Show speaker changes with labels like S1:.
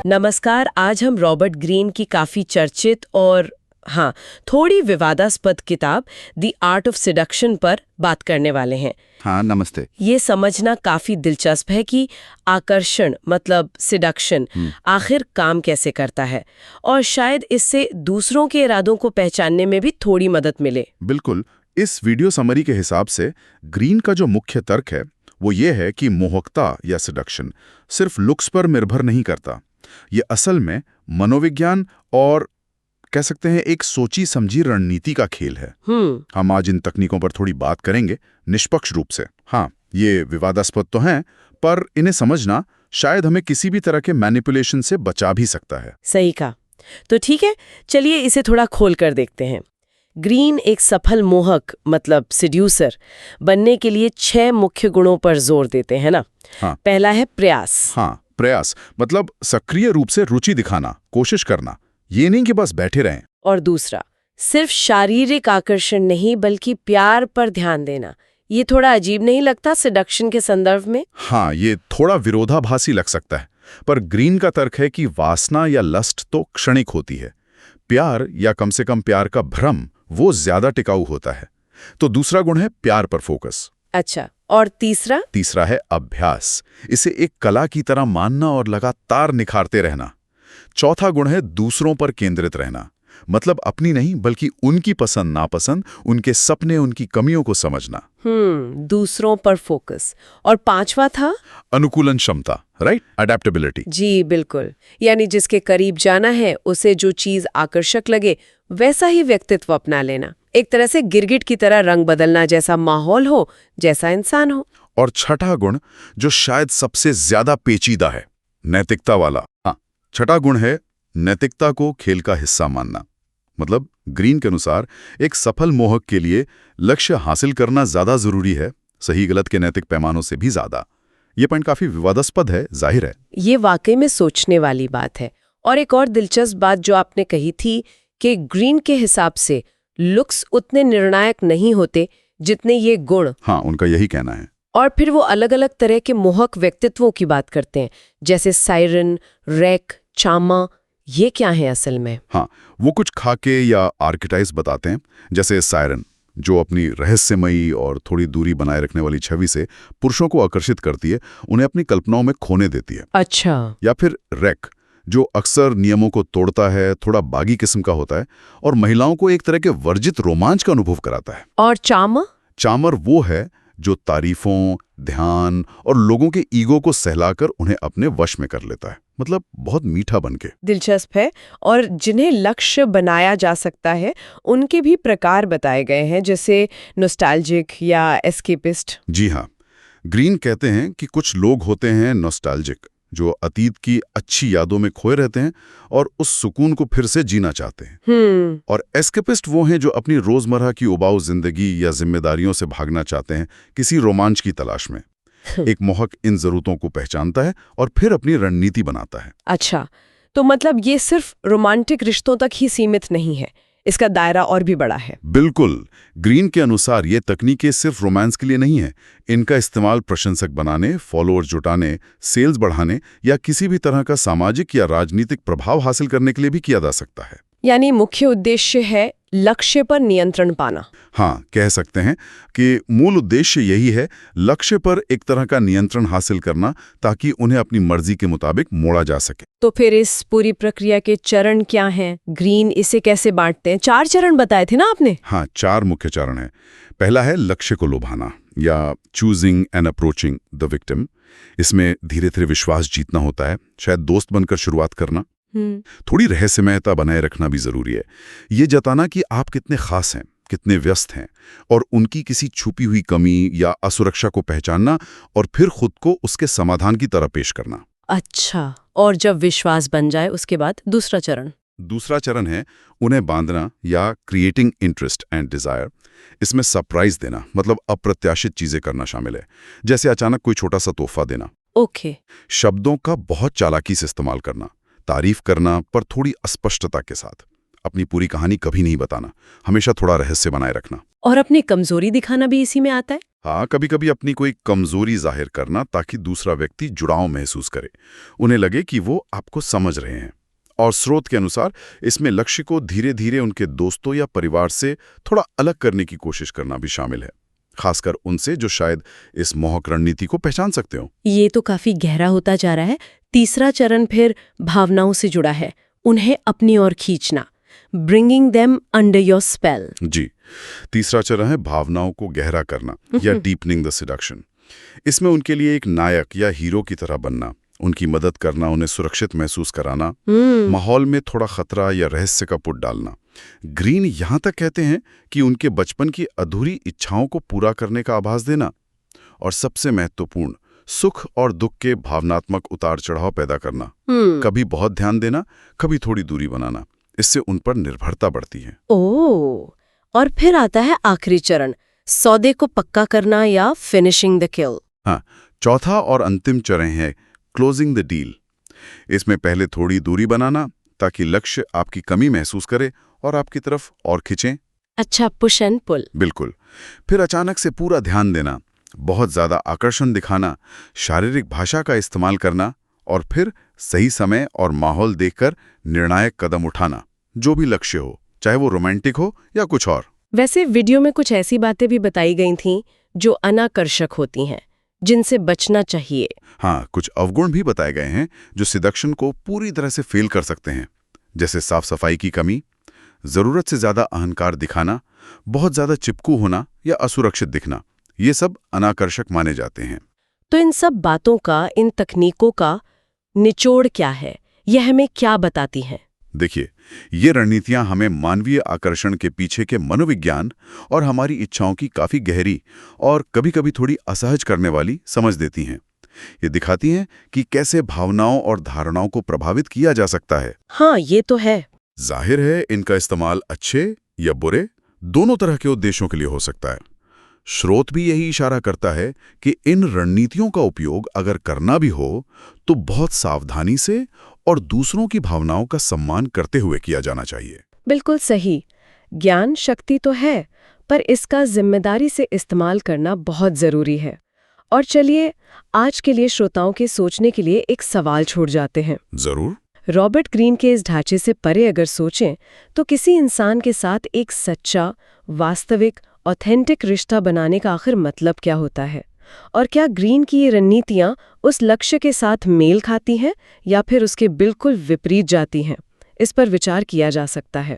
S1: नमस्कार। आज हम रॉबर्ट ग्रीन की काफी चर्चित और थोड़ी विवादास्पद किताब द आर्ट ऑफ सिडक्शन पर बात करने वाले हैं।
S2: हाँ, नमस्ते।
S1: ये समझना काफी दिलचस्प है कि आकर्षण मतलब सिडक्शन आखिर काम कैसे करता है, और शायद इससे दूसरों के इरादों को पहचानने में भी थोड़ी मदद मिले।
S2: बिल्कुल। इस वीडियो समरी के हिसाब से ग्रीन का जो मुख्य तर्क है वो ये है कि मोहकता या सिडक्शन सिर्फ लुक्स पर निर्भर नहीं करता। ये असल में मनोविज्ञान और कह सकते हैं एक सोची समझी रणनीति का खेल है। हम आज इन तकनीकों पर थोड़ी बात करेंगे निष्पक्ष रूप से। हाँ, ये विवादास्पद तो हैं, पर इन्हें समझना शायद हमें किसी भी तरह के मैनिपुलेशन से बचा भी सकता है।
S1: सही कहा। तो ठीक है, चलिए इसे थोड़ा खोल कर देखते हैं। ग्रीन एक सफल मोहक मतलब सिड्यूसर बनने के लिए 6 मुख्य गुणों पर जोर देते हैं ना।
S2: हाँ।
S1: पहला है प्रयास।
S2: हाँ, प्रयास मतलब सक्रिय रूप से रुचि दिखाना, कोशिश करना, ये नहीं कि बस बैठे रहें।
S1: और दूसरा सिर्फ शारीरिक आकर्षण नहीं बल्कि प्यार पर ध्यान देना। ये थोड़ा अजीब नहीं लगता सिडक्शन के संदर्भ में?
S2: हाँ, ये थोड़ा विरोधाभासी लग सकता है, पर ग्रीन का तर्क है कि वासना या लस्ट तो क्षणिक होती है। प्यार या कम से कम प्यार का भ्रम वो ज्यादा टिकाऊ होता है। तो दूसरा गुण है प्यार पर फोकस।
S1: अच्छा, और तीसरा?
S2: तीसरा है अभ्यास। इसे एक कला की तरह मानना और लगातार निखारते रहना। चौथा गुण है दूसरों पर केंद्रित रहना, मतलब अपनी नहीं बल्कि उनकी पसंद नापसंद, उनके सपने, उनकी कमियों को समझना।
S1: दूसरों पर फोकस। और पांचवा था
S2: अनुकूलन क्षमता, राइट, अडेप्टेबिलिटी।
S1: जी बिल्कुल, यानी जिसके करीब जाना है उसे जो चीज आकर्षक लगे वैसा ही व्यक्तित्व अपना लेना। एक तरह से गिरगिट की तरह रंग बदलना, जैसा माहौल हो जैसा इंसान हो।
S2: और छठा गुण जो शायद सबसे ज्यादा पेचीदा है, नैतिकता वाला। हाँ, छठा गुण है नैतिकता को खेल का हिस्सा मानना। मतलब ग्रीन के अनुसार एक सफल मोहक के लिए लक्ष्य हासिल करना ज्यादा जरूरी है, सही गलत के नैतिक पैमानों से भी ज्यादा। ये पॉइंट काफी विवादास्पद है, जाहिर है।
S1: ये वाकई में सोचने वाली बात है। और एक और दिलचस्प बात जो आपने कही थी कि ग्रीन के हिसाब से लुक्स उतने निर्णायक नहीं होते जितने ये गुण।
S2: हाँ, उनका यही कहना है।
S1: और फिर वो अलग अलग तरह के मोहक व्यक्तित्वों की बात करते हैं, जैसे साइरन, रेक, चामा। ये क्या है असल में?
S2: हाँ, वो कुछ खाके या आर्किटाइप्स बताते हैं, जैसे साइरन जो अपनी रहस्यमयी और थोड़ी दूरी बनाए रखने वाली छवि से पुरुषों को आकर्षित करती है, उन्हें अपनी कल्पनाओं में खोने देती है।
S1: अच्छा।
S2: या फिर रेक जो अक्सर नियमों को तोड़ता है, थोड़ा बागी किस्म का होता है और महिलाओं को एक तरह के वर्जित रोमांच का अनुभव कराता है।
S1: और चामर?
S2: चामर वो है जो तारीफों, ध्यान और लोगों के ईगो को सहलाकर उन्हें अपने वश में कर लेता है, मतलब बहुत मीठा बनके।
S1: दिलचस्प है। और जिन्हें लक्ष्य बनाया जा सकता है उनके भी प्रकार बताए गए हैं, जैसे नॉस्टैल्जिक या एस्केपिस्ट।
S2: जी हाँ, ग्रीन कहते हैं कि कुछ लोग होते हैं नॉस्टैल्जिक, जो अतीत की अच्छी यादों में खोए रहते हैं और उस सुकून को फिर से जीना चाहते हैं। और एस्केपिस्ट वो हैं जो अपनी रोजमर्रा की उबाऊ जिंदगी या जिम्मेदारियों से भागना चाहते हैं, किसी रोमांच की तलाश में। एक मोहक इन जरूरतों को पहचानता है और फिर अपनी रणनीति बनाता है।
S1: अच्छा, तो मतलब ये सिर्फ रोमांटिक रिश्तों तक ही सीमित नहीं है, इसका दायरा और भी बड़ा है।
S2: बिल्कुल। ग्रीन के अनुसार ये तकनीकें सिर्फ रोमांस के लिए नहीं है। इनका इस्तेमाल प्रशंसक बनाने, फॉलोअर्स जुटाने, सेल्स बढ़ाने या किसी भी तरह का सामाजिक या राजनीतिक प्रभाव हासिल करने के लिए भी किया जा सकता है।
S1: यानी मुख्य उद्देश्य है लक्ष्य पर नियंत्रण पाना।
S2: हाँ, कह सकते हैं कि मूल उद्देश्य यही है, लक्ष्य पर एक तरह का नियंत्रण हासिल करना, ताकि उन्हें अपनी मर्जी के मुताबिक मोड़ा जा सके।
S1: तो फिर इस पूरी प्रक्रिया के चरण क्या हैं? ग्रीन इसे कैसे बांटते हैं? 4 चरण बताए थे ना आपने?
S2: हाँ, 4 मुख्य चरण हैं। पहला है लक्ष्य को लुभाना या choosing and approaching the victim. इसमें धीरे धीरे विश्वास जीतना होता है, शायद दोस्त बनकर शुरुआत करना। थोड़ी रहस्यमयता बनाए रखना भी जरूरी है। ये जताना कि आप कितने खास हैं, कितने व्यस्त हैं, और उनकी किसी छुपी हुई कमी या असुरक्षा को पहचानना और फिर खुद को उसके समाधान की तरह पेश करना।
S1: अच्छा, और जब विश्वास बन जाए उसके बाद दूसरा चरण?
S2: दूसरा चरण है उन्हें बांधना या क्रिएटिंग इंटरेस्ट एंड डिजायर। इसमें सरप्राइज देना, मतलब अप्रत्याशित चीजें करना शामिल है, जैसे अचानक कोई छोटा सा तोहफा देना।
S1: ओके।
S2: शब्दों का बहुत चालाकी से इस्तेमाल करना, तारीफ करना पर थोड़ी अस्पष्टता के साथ। अपनी पूरी कहानी कभी नहीं बताना, हमेशा थोड़ा रहस्य बनाए रखना।
S1: और अपनी कमजोरी दिखाना भी इसी में आता है?
S2: हाँ, कभी कभी अपनी कोई कमजोरी जाहिर करना ताकि दूसरा व्यक्ति जुड़ाव महसूस करे, उन्हें लगे कि वो आपको समझ रहे हैं। और स्रोत के अनुसार इसमें लक्ष्य को धीरे धीरे उनके दोस्तों या परिवार से थोड़ा अलग करने की कोशिश करना भी शामिल है, खासकर उनसे जो शायद इस मोहक रणनीति को पहचान सकते हो।
S1: ये तो काफी गहरा होता जा रहा है। तीसरा चरण फिर भावनाओं से जुड़ा है, उन्हें अपनी ओर खींचना, bringing them under your spell.
S2: जी, तीसरा चरण है भावनाओं को गहरा करना या डीपनिंग द सिडक्शन। इसमें उनके लिए एक नायक या हीरो की तरह बनना, उनकी मदद करना, उन्हें सुरक्षित महसूस कराना, माहौल में थोड़ा खतरा या रहस्य का पुट डालना। ग्रीन यहां तक कहते हैं कि उनके बचपन की अधूरी इच्छाओं को पूरा करने का आभास देना, और सबसे महत्वपूर्ण, सुख और दुख के भावनात्मक उतार चढ़ाव पैदा करना। कभी बहुत ध्यान देना, कभी थोड़ी दूरी बनाना। इससे उन पर निर्भरता बढ़ती है।
S1: ओह, और फिर आता है आखिरी चरण, सौदे को पक्का करना या फिनिशिंग द किल।
S2: हाँ, चौथा और अंतिम चरण है क्लोजिंग द डील। इसमें पहले थोड़ी दूरी बनाना ताकि लक्ष्य आपकी कमी महसूस करे और आपकी तरफ और खिंचें।
S1: अच्छा, पुश एंड पुल।
S2: बिल्कुल। फिर अचानक से पूरा ध्यान देना, बहुत ज्यादा आकर्षण दिखाना, शारीरिक भाषा का इस्तेमाल करना, और फिर सही समय और माहौल देखकर निर्णायक कदम उठाना, जो भी लक्ष्य हो, चाहे वो रोमांटिक हो या कुछ और।
S1: वैसे वीडियो में कुछ ऐसी बातें भी बताई गई थीं जो अनाकर्षक होती हैं, जिनसे बचना चाहिए।
S2: हाँ, कुछ अवगुण भी बताए गए हैं जो सिडक्शन को पूरी तरह से फेल कर सकते हैं, जैसे साफ सफाई की कमी, जरूरत से ज्यादा अहंकार दिखाना, बहुत ज्यादा चिपकू होना या असुरक्षित दिखना। ये सब अनाकर्षक माने जाते हैं।
S1: तो इन सब बातों का, इन तकनीकों का निचोड़ क्या है? यह हमें क्या बताती हैं?
S2: देखिए, ये रणनीतियां हमें मानवीय आकर्षण के पीछे के मनोविज्ञान और हमारी इच्छाओं की काफी गहरी और कभी-कभी थोड़ी असहज करने वाली समझ देती हैं। ये दिखाती हैं कि कैसे भावनाओं और धारणाओं को प्रभावित किया जा सकता है।
S1: हाँ, ये तो है।
S2: जाहिर है, इनका इस्तेमाल अच्छे या बुरे दोनों तरह के उद्देश्यों के लिए हो सकता है। स्रोत भी यही इशारा करता है कि इन रणनीतियों का उपयोग अगर करना भी हो तो बहुत सावधानी से और दूसरों की भावनाओं का सम्मान करते हुए किया जाना चाहिए।
S1: बिल्कुल सही। ज्ञान शक्ति तो है, पर इसका जिम्मेदारी से इस्तेमाल करना बहुत जरूरी है। और चलिए, आज के लिए श्रोताओं के सोचने के लिए एक सवाल छोड़ जाते हैं।
S2: जरूर।
S1: रॉबर्ट ग्रीन के इस ढांचे से परे अगर सोचें तो किसी इंसान के साथ एक सच्चा, वास्तविक, ऑथेंटिक रिश्ता बनाने का आखिर मतलब क्या होता है? और क्या ग्रीन की ये रणनीतियां उस लक्ष्य के साथ मेल खाती हैं या फिर उसके बिल्कुल विपरीत जाती हैं? इस पर विचार किया जा सकता है।